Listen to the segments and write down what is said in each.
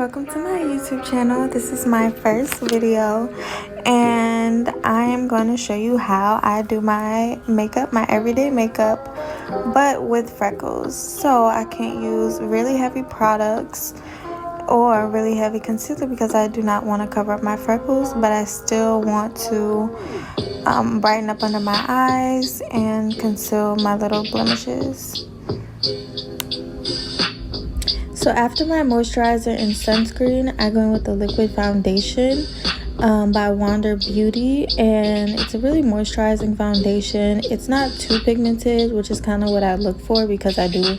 welcome to my YouTube channel. This is my first video and I am going to show you how I do my makeup, my everyday makeup, but with freckles. So I can't use really heavy products or really heavy concealer because I do not want to cover up my freckles, but I still want to brighten up under my eyes and conceal my little blemishes. So after my moisturizer and sunscreen, I go in with the liquid foundation by Wander Beauty, and it's a really moisturizing foundation. It's not too pigmented, which is kind of what I look for because I do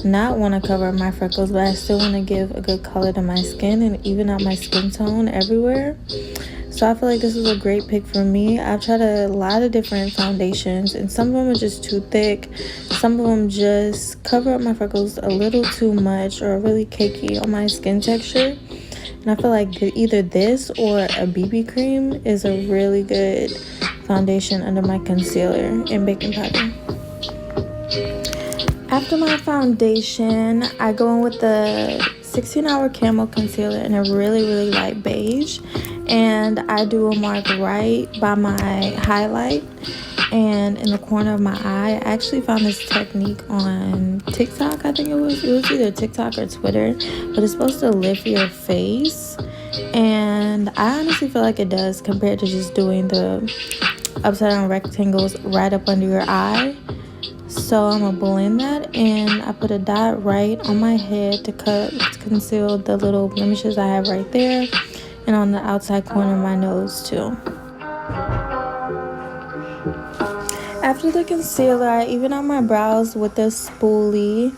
not want to cover up my freckles, but I still want to give a good color to my skin and even out my skin tone everywhere. So I feel like this is a great pick for me. I've tried a lot of different foundations and some of them are just too thick. Some of them just cover up my freckles a little too much or really cakey on my skin texture. And I feel like either this or a BB cream is a really good foundation under my concealer and baking powder. After my foundation, I go in with the 16-hour camo concealer in a really light beige. And I do a mark right by my highlight and in the corner of my eye. I actually found this technique on TikTok. I think it was either TikTok or Twitter, but it's supposed to lift your face, and I honestly feel like it does compared to just doing the upside down rectangles right up under your eye. So I'm gonna blend that, and I put a dot right on my head to conceal the little blemishes I have right there, and on the outside corner of my nose too. After the concealer, I even out my brows with a spoolie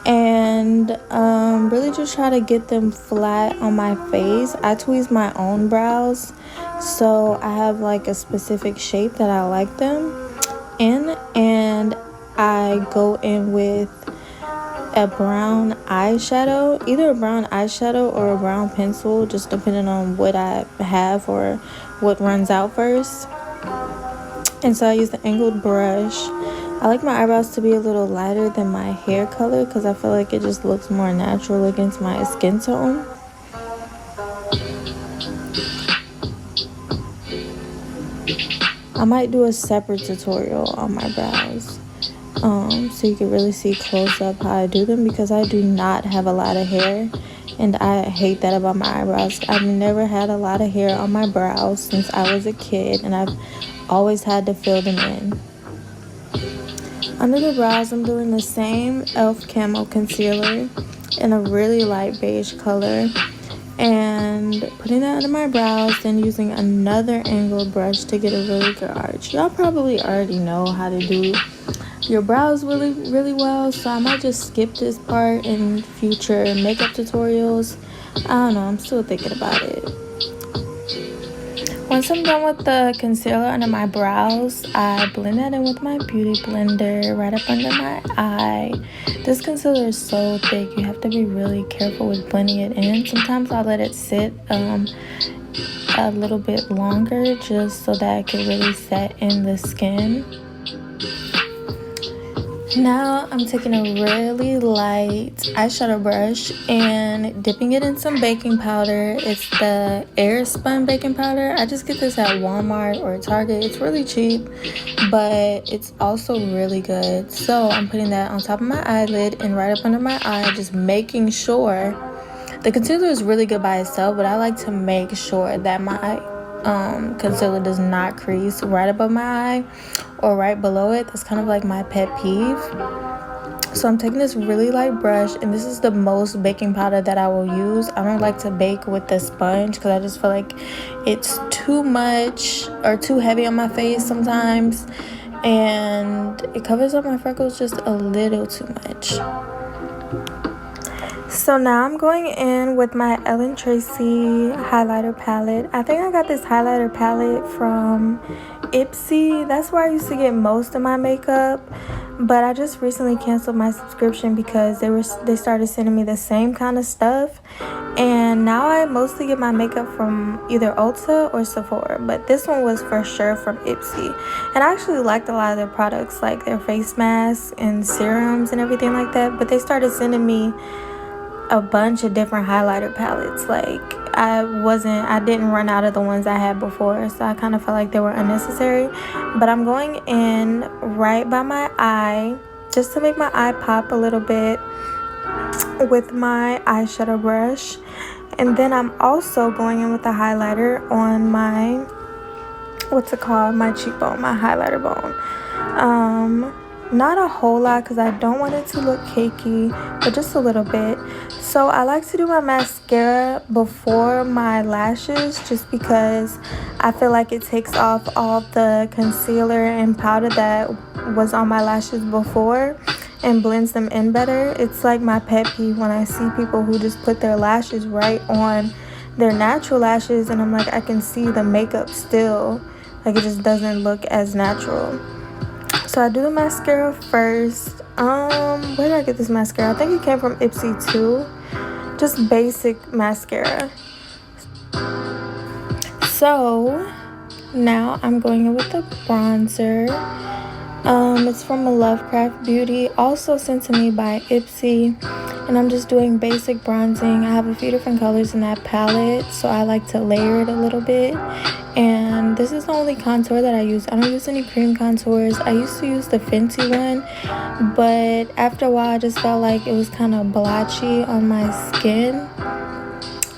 and really just try to get them flat on my face. I tweeze my own brows, so I have like a specific shape that I like them in, and I go in with a brown eyeshadow, either a brown eyeshadow or a brown pencil, just depending on what I have or what runs out first. And so I use the angled brush. I like my eyebrows to be a little lighter than my hair color because I feel like it just looks more natural against my skin tone. I might do a separate tutorial on my brows, so you can really see close up how I do them, because I do not have a lot of hair and I hate that about my eyebrows. I've never had a lot of hair on my brows since I was a kid, and I've always had to fill them in. Under the brows, I'm doing the same e.l.f. camo concealer in a really light beige color and putting that under my brows, then using another angled brush to get a really good arch. Y'all probably already know how to do your brows really well, so I might just skip this part in future makeup tutorials. I don't know, I'm still thinking about it. Once I'm done with the concealer under my brows, I blend that in with my beauty blender right up under my eye. This concealer is so thick, you have to be really careful with blending it in. Sometimes I'll let it sit a little bit longer just so that it can really set in the skin. Now I'm taking a really light eyeshadow brush and dipping it in some baking powder. It's the Air Spun baking powder. I just get this at Walmart or Target. It's really cheap, but it's also really good. So I'm putting that on top of my eyelid and right up under my eye, just making sure. The concealer is really good by itself, but I like to make sure that my concealer does not crease right above my eye or right below it. That's kind of like my pet peeve. So I'm taking this really light brush, and this is the most baking powder that I will use. I don't like to bake with the sponge because I just feel like it's too much or too heavy on my face sometimes, and it covers up my freckles just a little too much. So now I'm going in with my Ellen Tracy highlighter palette. I think I got this highlighter palette from Ipsy. That's where I used to get most of my makeup, but I just recently canceled my subscription because they started sending me the same kind of stuff, and now I mostly get my makeup from either Ulta or Sephora, but this one was for sure from Ipsy. And I actually liked a lot of their products, like their face masks and serums and everything like that, but they started sending me a bunch of different highlighter palettes. Like, I didn't run out of the ones I had before, so I kind of felt like they were unnecessary. But I'm going in right by my eye just to make my eye pop a little bit with my eyeshadow brush. And then I'm also going in with a highlighter on my, my cheekbone, my highlighter bone. Not a whole lot because I don't want it to look cakey, but just a little bit. So I like to do my mascara before my lashes just because I feel like it takes off all the concealer and powder that was on my lashes before and blends them in better. It's like my pet peeve when I see people who just put their lashes right on their natural lashes, and I'm like, I can see the makeup still. Like, it just doesn't look as natural. So I do the mascara first. Where did I get this mascara? I think it came from Ipsy too. Just basic mascara. So now I'm going in with the bronzer. It's from Lovecraft Beauty, also sent to me by Ipsy, and I'm just doing basic bronzing. I have a few different colors in that palette, so I like to layer it a little bit. And this is the only contour that I use. I don't use any cream contours. I used to use the Fenty one, but after a while I just felt like it was kind of blotchy on my skin,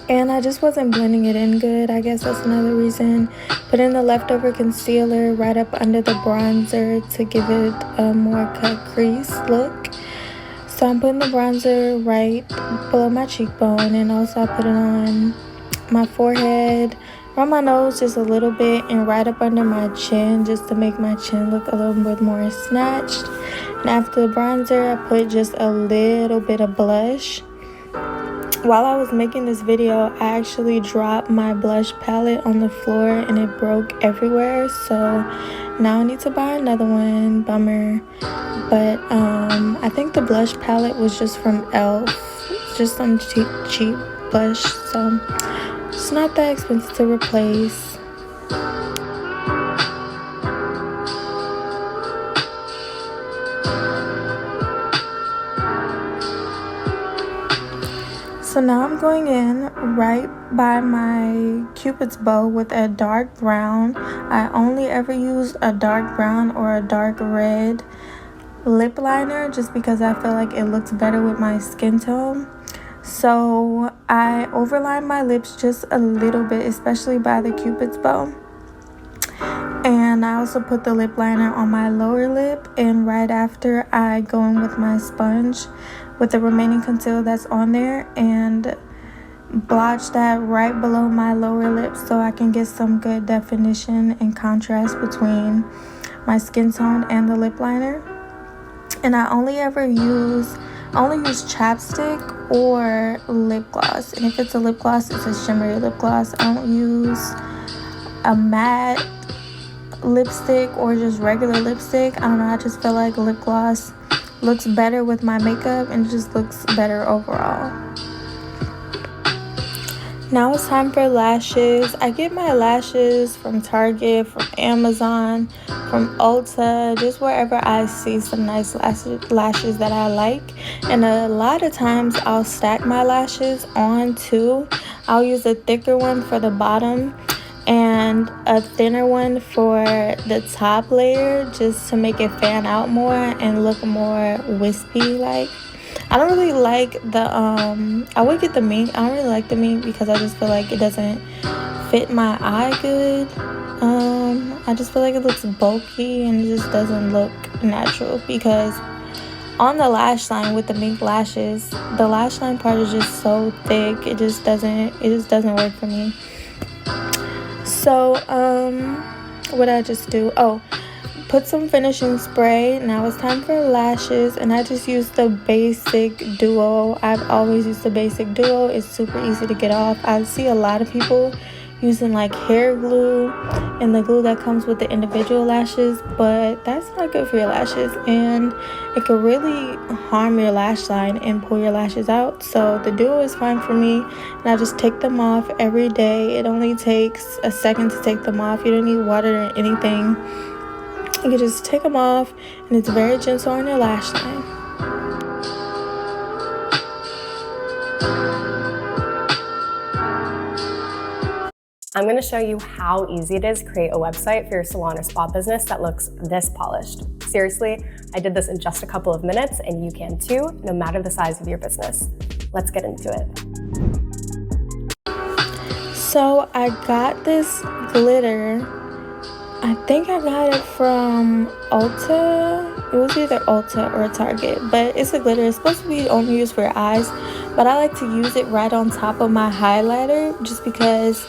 and I just wasn't blending it in good. I guess that's another reason. Put in the leftover concealer right up under the bronzer to give it a more cut crease look. So I'm putting the bronzer right below my cheekbone, and also I put it on my forehead, around my nose just a little bit, and right up under my chin just to make my chin look a little bit more snatched. And after the bronzer, I put just a little bit of blush. While I was making this video, I actually dropped my blush palette on the floor and it broke everywhere, so now I need to buy another one. Bummer. But I think the blush palette was just from e.l.f. just some cheap blush, so it's not that expensive to replace. So now I'm going in right by my Cupid's bow with a dark brown. I only ever use a dark brown or a dark red lip liner just because I feel like it looks better with my skin tone. So I overline my lips just a little bit, especially by the Cupid's bow. And I also put the lip liner on my lower lip, and right after I go in with my sponge with the remaining concealer that's on there and blotch that right below my lower lip so I can get some good definition and contrast between my skin tone and the lip liner. And I only use chapstick or lip gloss, and if it's a lip gloss, it's a shimmery lip gloss. I don't use a matte lipstick or just regular lipstick. I don't know, I just feel like lip gloss looks better with my makeup and it just looks better overall. Now it's time for lashes. I get my lashes from Target, from Amazon, from Ulta, just wherever I see some nice lashes that I like. And a lot of times I'll stack my lashes on too. I'll use a thicker one for the bottom and a thinner one for the top layer just to make it fan out more and look more wispy like. I don't really like the I would get the mink. I don't really like the mink because I just feel like it doesn't fit my eye good. I just feel like it looks bulky and it just doesn't look natural, because on the lash line with the mink lashes, the lash line part is just so thick, it just doesn't work for me. So what did I just do? Oh, put some finishing spray. Now it's time for lashes, and I just used the basic duo. I've always used the basic duo. It's super easy to get off. I see a lot of people using like hair glue and the glue that comes with the individual lashes, but that's not good for your lashes, and it could really harm your lash line and pull your lashes out. So the duo is fine for me, and I just take them off every day. It only takes a second to take them off. You don't need water or anything. You can just take them off, and it's very gentle on your lash line. I'm going to show you how easy it is to create a website for your salon or spa business that looks this polished. Seriously, I did this in just a couple of minutes, and you can too, no matter the size of your business. Let's get into it. So I got this glitter. I think I got it from Ulta. It was either Ulta or Target, but it's a glitter. It's supposed to be only used for your eyes, but I like to use it right on top of my highlighter just because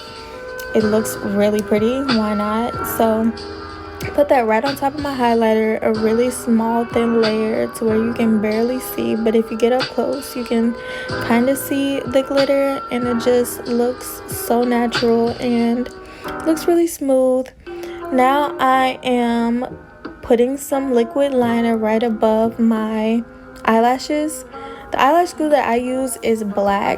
it looks really pretty. Why not? So put that right on top of my highlighter, a really small thin layer to where you can barely see, but if you get up close you can kind of see the glitter, and it just looks so natural and looks really smooth. Now I am putting some liquid liner right above my eyelashes. The eyelash glue that I use is black.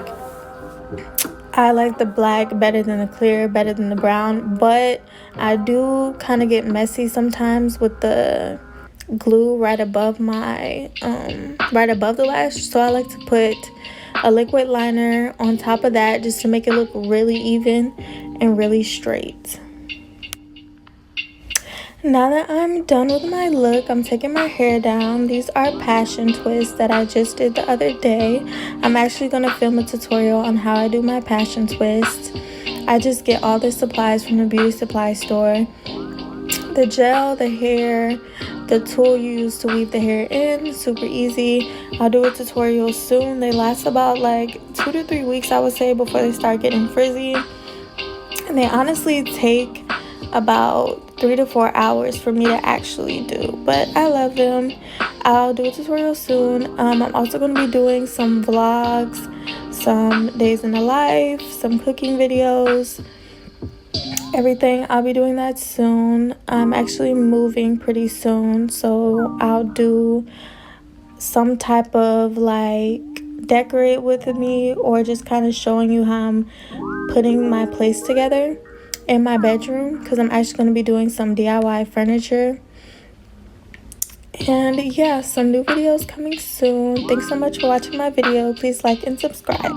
I like the black better than the clear, better than the brown, but I do kind of get messy sometimes with the glue right above my right above the lash, so I like to put a liquid liner on top of that just to make it look really even and really straight. Now that I'm done with my look, I'm taking my hair down. These are passion twists that I just did the other day. I'm actually going to film a tutorial on how I do my passion twist. I just get all the supplies from the beauty supply store. The gel, the hair, the tool you use to weave the hair in, super easy. I'll do a tutorial soon. They last about like 2 to 3 weeks, I would say, before they start getting frizzy. And they honestly take about 3 to 4 hours for me to actually do, but I love them. I'll do a tutorial soon. I'm also going to be doing some vlogs, some days in the life, some cooking videos, everything. I'll be doing that soon. I'm actually moving pretty soon, so I'll do some type of like decorate with me, or just kind of showing you how I'm putting my place together in my bedroom, because I'm actually going to be doing some DIY furniture. And yeah, some new videos coming soon. Thanks so much for watching my video. Please like and subscribe.